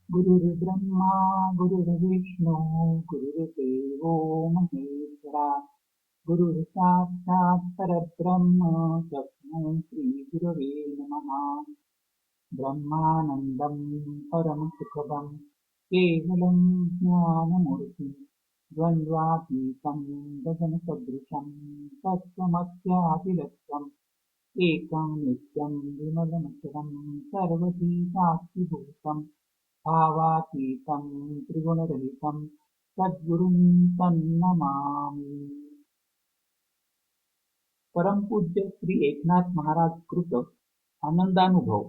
गुरुर्ब्रह्मा गुरुर्विष्णू गुरुर्देवो महेश्वरा गुरुर्साक्षात् परब्रह्म तस्मै श्रीगुरवे नमः. ब्रह्मानन्दं परमसुखदं केवलं ज्ञानमूर्तिं द्वन्द्वातीतं गगनसदृशं तत्त्वमस्यादिलक्ष्यम् एकं नित्यं विमलमचलं सर्वधी साक्षिभूतं भावातीतं त्रिगुणरहितं सद्गुरुं तन्नमामि. परमपूज्य श्री एकनाथ महाराज कृत आनंदानुभव.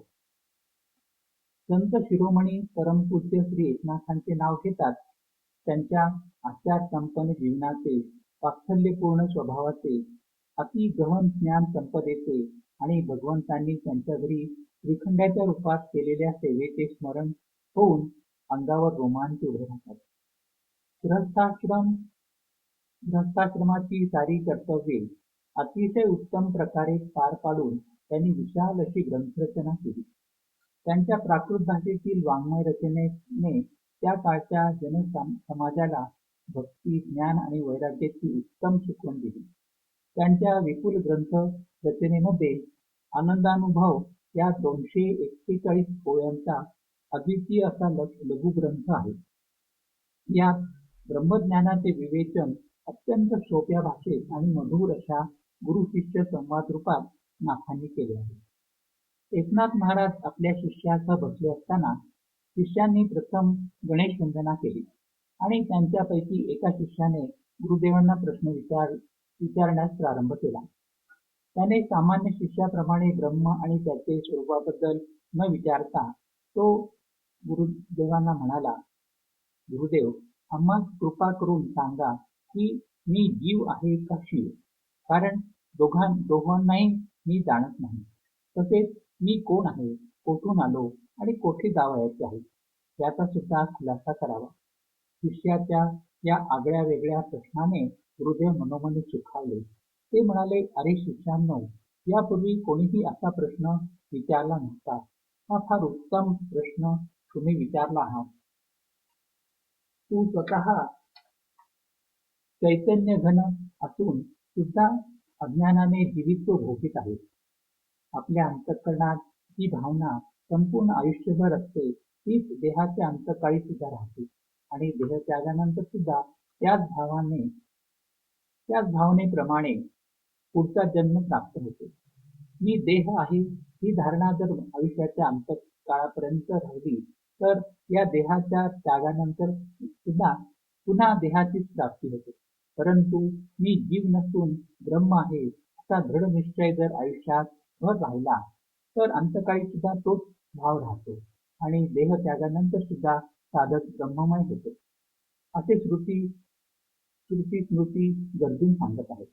संत शिरोमणी परमपूज्य श्री एकनाथांचे नाव घेतात. त्यांच्या आचार संपन्न जीवनाचे, वात्सल्यपूर्ण स्वभावाचे, अति गहन ज्ञान संपदेचे आणि भगवंतांनी त्यांच्या घरी श्रीखंडाच्या रूपात केलेल्या सेवेचे स्मरण होऊन अंगावर रोमांच उभे राहतात. गृहस्थाश्रमाची सारी कर्तव्ये अतिशय उत्तम प्रकारे पार पाडून त्यांनी विशाल अशी ग्रंथरचना केली. त्यांच्या प्राकृत भाषेतील वाङ्मय रचनेने त्या काळच्या जनसमाजाला भक्ती, ज्ञान आणि वैराग्याची उत्तम शिकवण दिली. त्यांच्या विपुल ग्रंथ रचनेमध्ये आनंदानुभव या 241 ओव्यांचा अद्वितीय असा लघुग्रंथ आहे. यात ब्रह्मज्ञानाचे विवेचन अत्यंत सोप्या भाषेत आणि मधुर अशा गुरु शिष्य संवाद रूपात नाथांनी केले आहे. एकनाथ महाराज आपल्या शिष्यासह बसले असताना शिष्यांनी प्रथम गणेश वंदना केली आणि त्यांच्यापैकी एका शिष्याने गुरुदेवांना प्रश्न विचारण्यास प्रारंभ केला. त्याने सामान्य शिष्याप्रमाणे ब्रह्म आणि त्याचे स्वरूपाबद्दल न विचारता तो गुरुदेवांना म्हणाला, गुरुदेव, आम्हास कृपा करून सांगा की मी जीव आहे का शिव, कारण दोघांनाही मी जाणत नाही. तसेच मी कोण आहे, कोठून आलो आणि कोठे जावयाचे आहे याचा सुद्धा खुलासा करावा. शिष्याच्या या आगळ्या वेगळ्या प्रश्नाने गुरुदेव मनोमनी सुखावले. ते म्हणाले, अरे शिष्यांनो, यापूर्वी कोणीही असा प्रश्न विचारला नव्हता. हा फार उत्तम प्रश्न तुम्ही विचारला आहात. तू स्वतः चैतन्य घन असून सुद्धा अज्ञानाने जीवित्व भोगीत आहे. आपल्या अंतःकरणात जी भावना संपूर्ण आयुष्यभर असते तीच देहाच्या अंतकाळी सुद्धा राहते आणि देहत्यागानंतर सुद्धा त्याच भावनेप्रमाणे पुढचा जन्म प्राप्त होतो. मी देह आहे ही धारणा जर आयुष्याच्या अंतकाळापर्यंत राहिली तर या देहाच्या त्यागानंतर सुद्धा पुन्हा देहाचीच प्राप्ती होते. परंतु मी जीव नसून ब्रह्म आहे असा दृढ निश्चय जर आयुष्यात भर राहिला तर अंतकाळी सुद्धा तोच भाव राहतो आणि देह त्यागानंतर सुद्धा साधक ब्रह्ममय होतो, असे श्रुती स्मृती गरजून सांगत आहेत.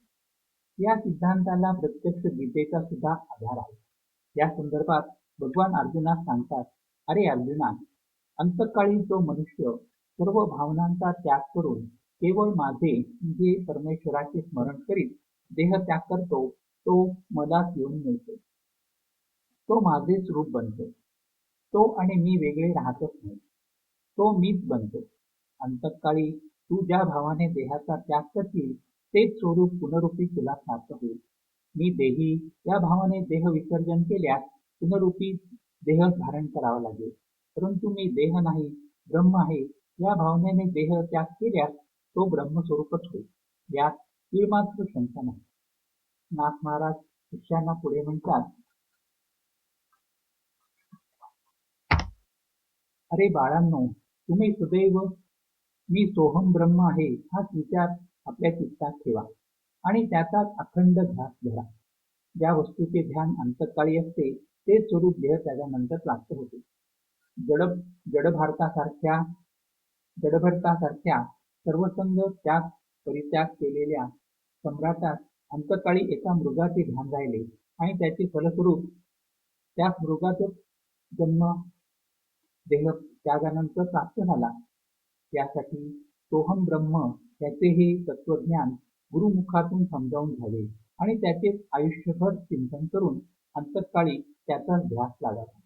या सिद्धांताला प्रत्यक्ष गीतेचा सुद्धा आधार आहे. या संदर्भात भगवान अर्जुनास सांगतात, अरे अर्जुना, अंतकाळी जो मनुष्य सर्व भावनांचा त्याग करून केवळ माझे म्हणजे परमेश्वराचे स्मरण करीत देह त्याग करतो तो मलाच येऊन मिळतो. तो माझेच रूप बनतो. तो आणि मी वेगळे राहतच नाही. तो मीच बनतो. अंतकाळी तू ज्या भावाने देहाचा त्याग करशील तेच स्वरूप पुनरुपी तुला प्राप्त होईल. मी देही या भावाने देह विसर्जन केल्यास पुनरुपी देह धारण करावा लागेल. परंतु मी देह नाही ब्रह्म आहे या भावनेने देह त्याग केल्यास तो ब्रह्मस्वरूपच होईल. यात तीळमात्र शंका नाही. नाथ महाराज शिष्यांना पुढे म्हणतात, अरे बाळांनो, तुम्ही सदैव मी सोहम ब्रह्म आहे हाच विचार आपल्या चित्तात ठेवा आणि त्याचाच अखंड ध्यास धरा. ज्या वस्तूचे ध्यान अंतकाळी असते ते स्वरूप देहत्यागानंतर प्राप्त होते. जडभरतासारख्या सर्वसंग त्याग परित्याग केलेल्या सम्राटास अंतकाळी एका मृगाचे ध्यान राहिले आणि त्याचे फलस्वरूप त्याच मृगाचा जन्म देह त्यागानंतर प्राप्त झाला. यासाठी सोहम ब्रह्म याचे हे तत्वज्ञान गुरुमुखातून समजावून झाले आणि त्याचे आयुष्यभर चिंतन करून अंतकाळी त्याचा ध्यास लागावा.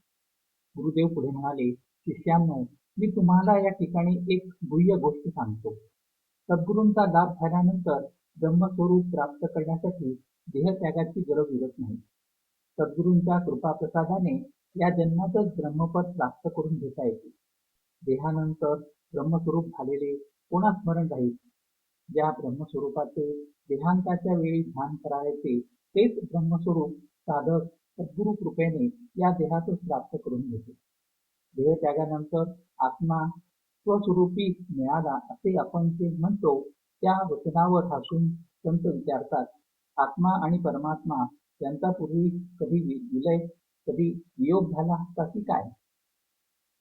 गुरुदेव पुढे म्हणाले, शिष्यांनो, मी तुम्हाला या ठिकाणी एक गुह्य गोष्ट सांगतो. सद्गुरूंचा लाभ झाल्यानंतर ब्रह्मस्वरूप प्राप्त करण्यासाठी देहत्यागाची गरज उरत नाही. सद्गुरूंच्या कृपाप्रसादाने या जन्मातच ब्रह्मपद प्राप्त करून घेता येते. देहानंतर ब्रह्मस्वरूप झालेले कोणा स्मरण राहील? ज्या ब्रह्मस्वरूपाचे देहांताच्या वेळी ध्यान करायचे तेच ब्रह्मस्वरूप साधक सद्गुरु कृपेने या देहातच प्राप्त करून घेते. देहत्यागानंतर आत्मा स्वस्वरूपी मिळाला असे आपण जे म्हणतो त्या वचनावर हसून संत विचारतात, आत्मा आणि परमात्मा यांचा पूर्वी कधी विलय, कधी वियोग झाला असता की काय?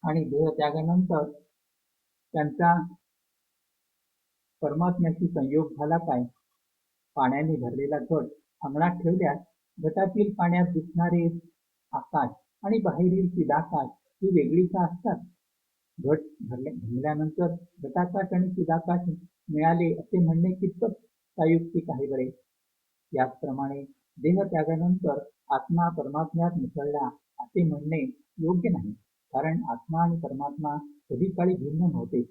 आणि देहत्यागानंतर त्यांचा परमात्म्याशी संयोग झाला काय? पाण्याने भरलेला घट अंगणात ठेवल्यास घटातील पाण्यात दिसणारे आकाश आणि बाहेरील चिदाकाश ही वेगळी का असतात? घट भरल्यानंतर घटाकाश आणि चिदाकाश मिळाले असे म्हणणे कितपत सायुक्तिक आहे बरे? याचप्रमाणे देहत्यागानंतर आत्मा परमात्म्यात मिसळला असे म्हणणे योग्य नाही, कारण आत्मा आणि परमात्मा कधी काळी भिन्न नव्हते.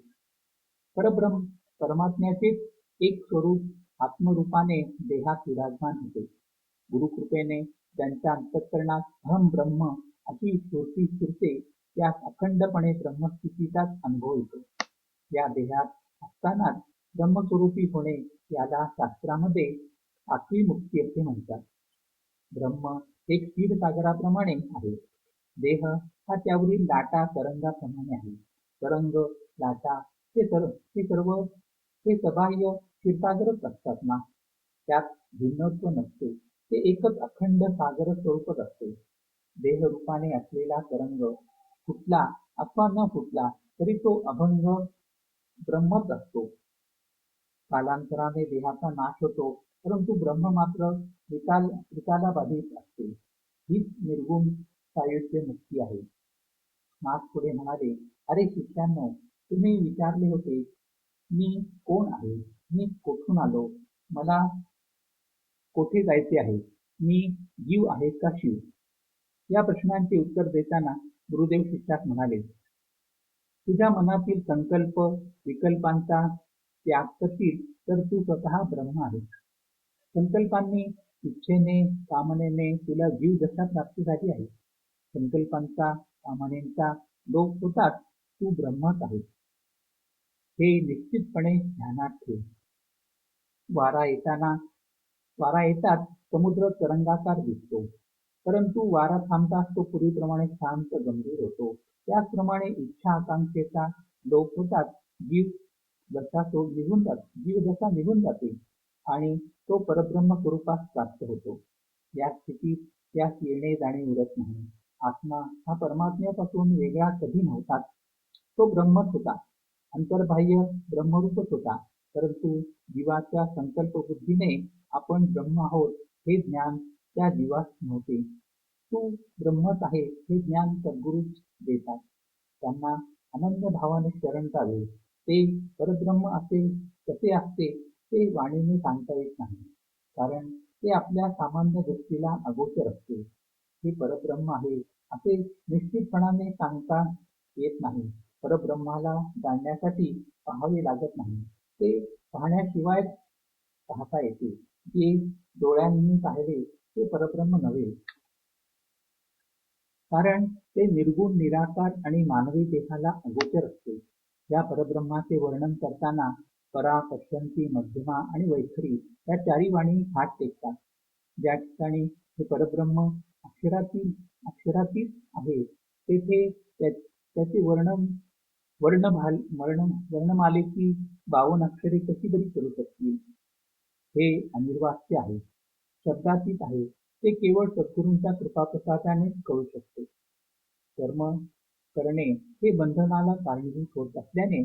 परब्रह्म परमात्म्याचेच एक स्वरूप आत्मरूपाने देहात विराजमान होते. गुरुकृपेने ज्यांच्या अंतःकरणात अहम ब्रह्म अशी स्फूर्ती स्फुरते त्यास अखंडपणे ब्रह्मस्थितीचाच अनुभव येतो. या देहात असतानाच ब्रह्मस्वरूपी होणे याला शास्त्रामध्ये आखरी मुक्ती असे म्हणतात. ब्रह्म एक क्षीरसागराप्रमाणे आहे. देह हा त्यावरील लाटा तरंगाप्रमाणे आहे. तरंग, लाटा हे सबाह्य क्षीरसागरच असतात ना. त्यात भिन्नत्व नसते. ते एकच अखंड सागर स्वरूपच असते. देहरूपाने असलेला तरंग फुटला अथवा न फुटला तरी तो अभंग ब्रह्मच असतो. कालांतराने देहाचा नाश होतो, परंतु ब्रह्म मात्र त्रिकालाबाधित असते. हीच निर्गुण सायुज्य मुक्ती आहे. नाथ पुढे म्हणाले, अरे शिष्यांनो, तुम्ही विचारले होते, मी कोण आहे? मी कोठून आलो? मला कोठे जायचे आहे? मी जीव आहे का शिव? या प्रश्नांचे उत्तर देताना गुरुदेव शिष्यास म्हणाले, तुझ्या मनातील संकल्प विकल्पांचा त्याग करशील तर तू स्वतः ब्रह्म आहेस. संकल्पांनी, इच्छेने, कामनेने तुला जीव दशा प्राप्त झाली आहे. संकल्पांचा, कामनेचा लोप होताच तू ब्रह्मच आहेस. हे निश्चितपणे ध्यानात ठेव. वारा येताच समुद्र तरंगाकार दिसतो, परंतु वारा थांबताच तो पूर्वीप्रमाणे शांत गंभीर होतो. त्याचप्रमाणे इच्छा आकांक्षेचा लोप होताच जीव दशा निघून जाते आणि तो परब्रह्म स्वरूपास प्राप्त होतो. या स्थितीत त्यास येणे जाणे उरत नाही. आत्मा हा परमात्म्यापासून वेगळा कधी नव्हताच. तो ब्रह्मच होता, अंतर्बाह्य ब्रह्मरूपच होता. परंतु जीवाच्या संकल्पबुद्धीने आपण ब्रह्म आहोत हे ज्ञान त्या जीवास नव्हते. तू ब्रह्मच आहे हे ज्ञान सद्गुरूच देतात. त्यांना अनन्य भावाने शरण जावे. ते परब्रह्म कसे असते ते वाणीने सांगता येत नाही, कारण ते आपल्या सामान्य दृष्टीला अगोचर असते. हे परब्रह्म आहे असे निश्चितपणाने सांगता येत नाही. परब्रह्माला जाणण्यासाठी पाहावे लागत नाही, ते पाहण्याशिवाय पाहता येते. जे डोळ्यांनी पाहिले ते परब्रह्म नव्हे, कारण ते निर्गुण, निराकार आणि मानवी देहाला अगोचर असते. या परब्रह्माचे वर्णन करताना परा, पश्यंती, मध्यमा आणि वैखरी या चारी वाणी हात टेकतात. ज्या ठिकाणी हे परब्रह्म अक्षरातीत आहे तेथे त्याचे वर्णमालेची 52 अक्षरे कशी बरी करू शकतील? हे अनिर्वाच्य आहे, शब्दातीत आहे. ते केवळ सद्गुरूंच्या कृपाप्रसादानेच कळू शकते. कर्म करणे हे बंधनाला कारणीभूत होत असल्याने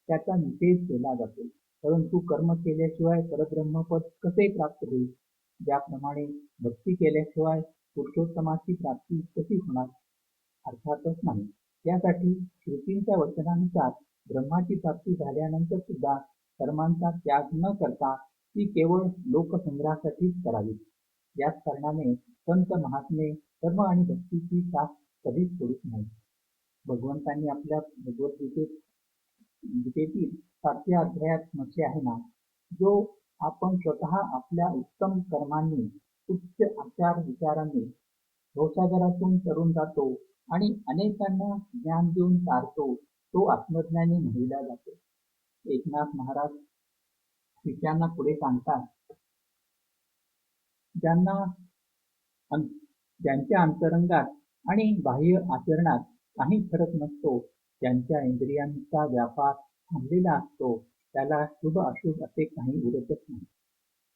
त्याचा निषेध केला जातो. परंतु कर्म केल्याशिवाय परब्रह्मपद कसे प्राप्त होईल? ज्याप्रमाणे भक्ती केल्याशिवाय पुरुषोत्तमाची प्राप्ती कशी होणार? अर्थातच नाही. यासाठी श्रुतींच्या वचनानुसार ब्रह्माची प्राप्ती झाल्यानंतर सुद्धा कर्मांचा त्याग न करता ती केवळ लोकसंग्रहासाठीच करावी. याच कारणाने संत महात्मे कर्म आणि भक्तीची साथ कधीच सोडत नाहीत. भगवंतांनी आपल्या गीतेतील 7व्या अध्यायात म्हटले आहे ना, जो आपण स्वतः आपल्या उत्तम कर्मांनी, उच्च आचार विचारांनी भवसागरातून तरून जातो आणि अनेकांना ज्ञान देऊन तारतो, तो आत्मज्ञानी म्हणला जातो. एकनाथ महाराज शिष्यांना पुढे सांगतात, ज्यांच्या अंतरंगात आणि बाह्य आचरणात काही फरक नसतो, ज्यांच्या इंद्रियांचा व्यापार थांबलेला असतो, त्याला शुभ अशुभ असे काही उरतच नाही.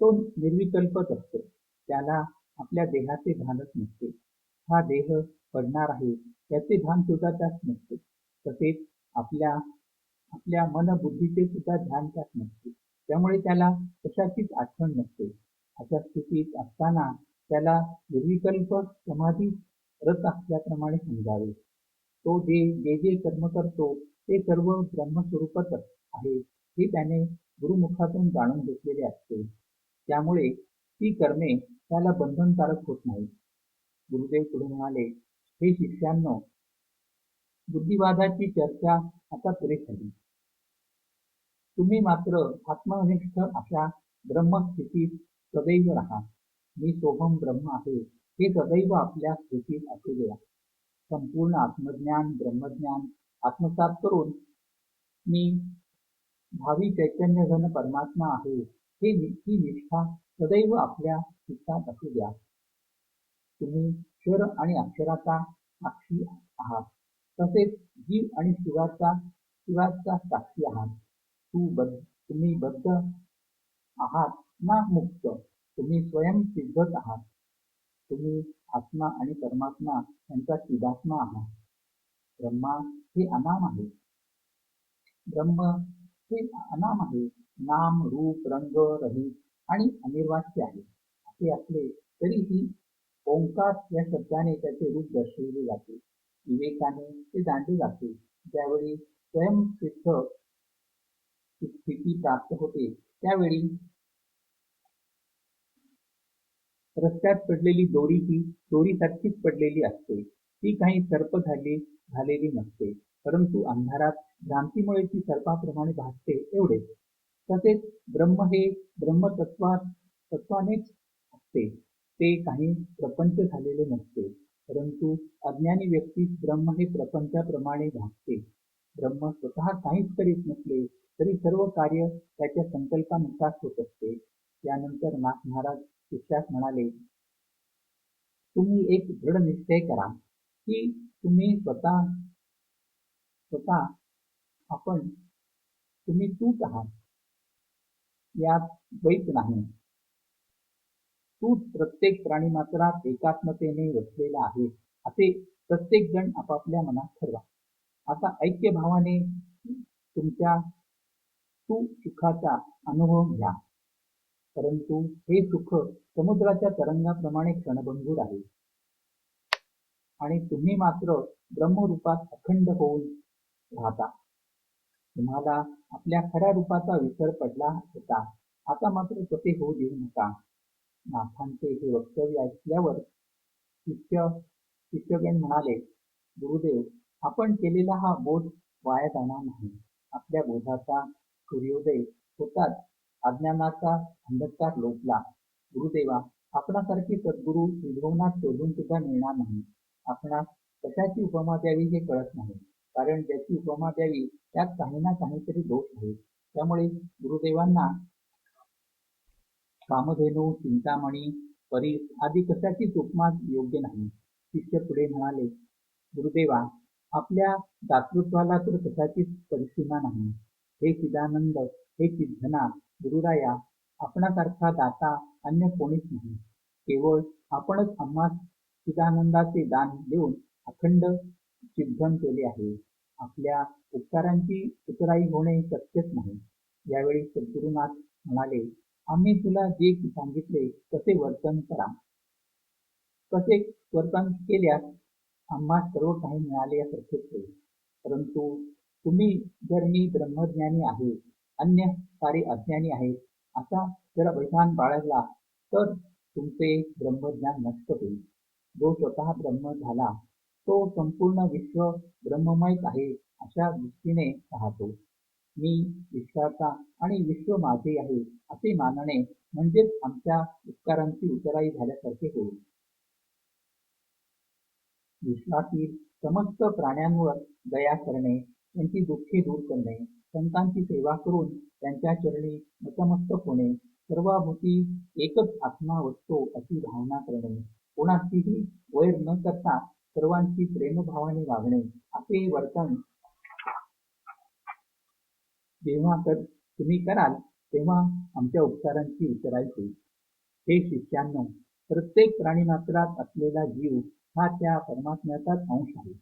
तो निर्विकल्पच असतो. त्याला आपल्या देहाचे भानच नसते. हा देह पडणार आहे याचे भान सुद्धा त्यास नसते. तसेच आपल्या मनबुद्धीचे सुद्धा ध्यान त्यास नसते. त्यामुळे त्याला कशाचीच आठवण नसते. अशा स्थितीत असताना त्याला निर्विकल्प समाधी रत असल्याप्रमाणे समजावे. तो जे कर्म करतो ते सर्व ब्रह्मस्वरूपच आहे हे त्याने गुरुमुखातून जाणून घेतलेले असते. त्यामुळे ती कर्मे त्याला बंधनकारक होत नाही. गुरुदेव पुढे म्हणाले, हे शिष्यांनो, बुद्धिवादाची चर्चा आता पुरे झाली. तुम्ही मात्र आत्मनिष्ठ अशा ब्रह्मस्थितीत सदैव राहा. मी सोहम ब्रह्म आहे हे सदैव आपल्या स्थितीत असू द्या. संपूर्ण आत्मज्ञान ब्रह्मज्ञान आत्मसात करून मी भावी चैतन्यघन परमात्मा आहे ही निष्ठा सदैव आपल्या चित्तात असू द्या. तुम्ही क्षर आणि अक्षराचा साक्षी आहात, तसेच जीव आणि शिवाचा साक्षी आहात. तुम्ही बद्ध आहात ना मुक्त? तुम्ही स्वयं सिद्धच आहात. तुम्ही आत्मा आणि परमात्मा यांचा चिदात्मा आहात. ब्रह्मा हे अनाम आहे. ब्रह्म हे अनाम आहे. नाम रूप रंग रहित आणि अनिर्वाच्य आहे. असे असले तरीही ओंकार या शब्दाने त्याचे रूप दर्शविले जाते. विवेकाने ते जाणले जाते. ज्यावेळी स्वयंसिद्ध स्थिती प्राप्त होते त्यावेळी रस्त्यात पडलेली दोरी ही दोरीसारखीच पडलेली असते. ती काही सर्प झालेली नसते, परंतु अंधारात भ्रांतीमुळे ती सर्पाप्रमाणे भासते एवढेच. तसेच ब्रह्म हे ब्रह्मतत्वानेच असते. ते काही प्रपंच झालेले नसते, परंतु अज्ञानी व्यक्तीस ब्रह्म हे प्रपंचाप्रमाणे भासते. ब्रह्म स्वतः काहीच करीत नसले तरी सर्व कार्य त्याच्या संकल्पानुसार होत असते. त्यानंतर नाथ महाराज शिष्यास म्हणाले, तुम्ही एक दृढ निश्चय करा की तुम्ही स्वतः तुम्ही तूच आहात, यात द्वैत नाही. तूच प्रत्येक प्राणीमात्रात एकात्मतेने वसलेला आहे असे प्रत्येक जण आपापल्या मनात ठरवा. आता ऐक्यभावाने तुमच्या सुखाचा अनुभव घ्या. परंतु हे सुख समुद्राच्या तरंगाप्रमाणे क्षणभंगूर आहे आणि तुम्ही मात्र ब्रह्मरूपात अखंड होऊन राहता. तुम्हाला आपल्या खऱ्या रूपाचा विसर पडला होता. आता मात्र तसे होऊ देऊ नका. नाथांचे हे वक्तव्य ऐकल्यावर शिष्यगण म्हणाले, गुरुदेव, आपण केलेला हा बोध वाया जाणार नाही. आपल्या बोधाचा सूर्योदय होताच अज्ञानाचा अंधकार लोटला. गुरुदेवा, आपणासारखी सद्गुरू त्रिभुवनात शोधून सुद्धा मिळणार नाही. आपणास कशाची उपमा द्यावी हे कळत नाही, कारण ज्याची उपमा द्यावी त्यात काही ना काहीतरी दोष आहे. त्यामुळे गुरुदेवांना कामधेनू, चिंतामणी, परीस आदी कशाचीच उपमा योग्य नाही. शिष्य पुढे म्हणाले, गुरुदेवा, आपल्या दातृत्वाला तर कशाचीच परिसीमा नाही. हे चिदानंद, हे चिद्धना, गुरुराया, आपणासारखा दाता अन्य कोणीच नाही. केवळ आपणच आम्हास चिदानंदाचे दान देऊन अखंड चिद्धन केले आहे. आपल्या उपकारांची उतराई होणे शक्यच नाही. यावेळी सद्गुरुनाथ म्हणाले, आम्ही तुला जे सांगितले तसे वर्तन करा. तसे वर्तन केल्यास आम्हा सर्व काही मिळाल्यासारखेच होईल. परंतु तुम्ही जर मी ब्रह्मज्ञानी आहे, अन्य सारे अज्ञानी आहेत असा जर विधान बाळगला तर तुमचे ब्रह्मज्ञान नष्ट होईल. जो स्वतः ब्रह्म झाला तो संपूर्ण विश्व ब्रह्ममयच आहे अशा दृष्टीने पाहतो. मी विश्वाचा आणि विश्व माझे आहे असे मानणे म्हणजेच आमच्या उपकारांची उतराई झाल्यासारखे होईल. विश्वातील समस्त प्राण्यांवर दया करणे, त्यांची दुःखे दूर करणे, संतांची सेवा करून त्यांच्या चरणी नतमस्तक होणे, सर्वाभूती एकच आत्मा वसतो अशी भावना करणे, कोणाचीही वैर न करता सर्वांची प्रेमभावाने वागणे, असे वर्तन जेव्हा तुम्ही कराल तेव्हा आमच्या उपकारांची उतराई होईल. हे शिष्यांनो, प्रत्येक प्राणीमात्रात असलेला जीव हा त्या परमात्म्याचाच अंश आहे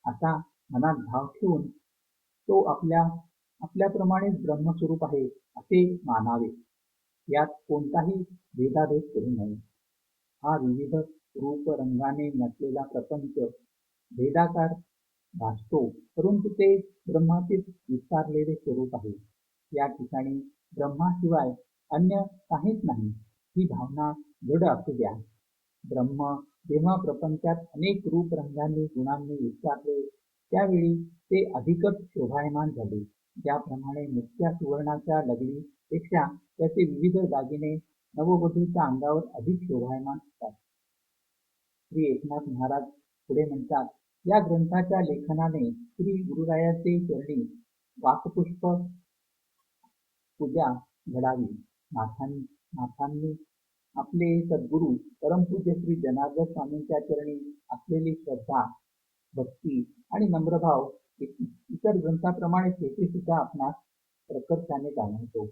असा मनात भाव ठेवून तो आपल्याप्रमाणेच ब्रह्मस्वरूप आहे असे मानावे. यात कोणताही भेदाभेद करू नये. हा विविध रूप रंगाने नटलेला प्रपंच भेदाकार भासतो, परंतु ते ब्रह्माचेच विस्तारलेले स्वरूप आहे. या ठिकाणी ब्रह्माशिवाय अन्य काहीच नाही ही भावना दृढ असू द्या. ब्रह्म जेव्हा प्रपंचात अनेक रूप रंगांनी गुणांनी विस्तारले त्यावेळी ते अधिकच शोभायमान झाले. ज्याप्रमाणे नुसत्या सुवर्णाच्या लगडीपेक्षा त्याचे विविध दागिने नववधूच्या अंगावर अधिक शोभायमान होतात. श्री एकनाथ महाराज पुढे म्हणतात, या ग्रंथाच्या लेखनाने श्री गुरुरायाचे चरणी वाकपुष्प पूजा घडावी. नाथांनी आपले सद्गुरू परमपूज्य श्री जनार्दन स्वामींच्या चरणी असलेली श्रद्धा, भक्ती आणि नम्रभाव इतर ग्रंथाप्रमाणेच येथे सुद्धा आपणास प्रकर्षाने जाणवतो.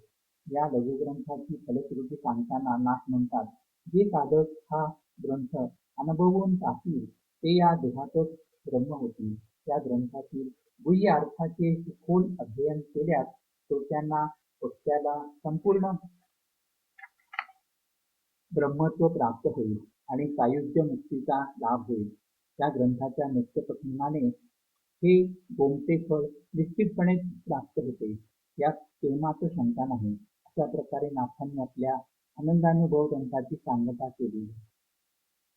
या लघुग्रंथाची फलश्रुती सांगताना नाथ म्हणतात, जे साधक हा ग्रंथ अनुभवून टाकील ते या देहातच ब्रह्म होतील. या ग्रंथातील गुह्य अर्थाचे सखोल अध्ययन केल्यास श्रोत्यांना वक्त्याला संपूर्ण ब्रह्मत्व प्राप्त होईल आणि सायुज्य मुक्तीचा लाभ होईल. या ग्रंथाच्या नित्यपठणाने हे गोमटे फळ निश्चितपणे प्राप्त होते, यात केव्हाच शंका नाही. अशा प्रकारे नाथांनी आपल्या आनंदानुभव ग्रंथाची सांगता केली.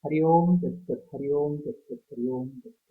हरिओम तत्सत, हरिओम तत्सत, हरिओम तत्सत.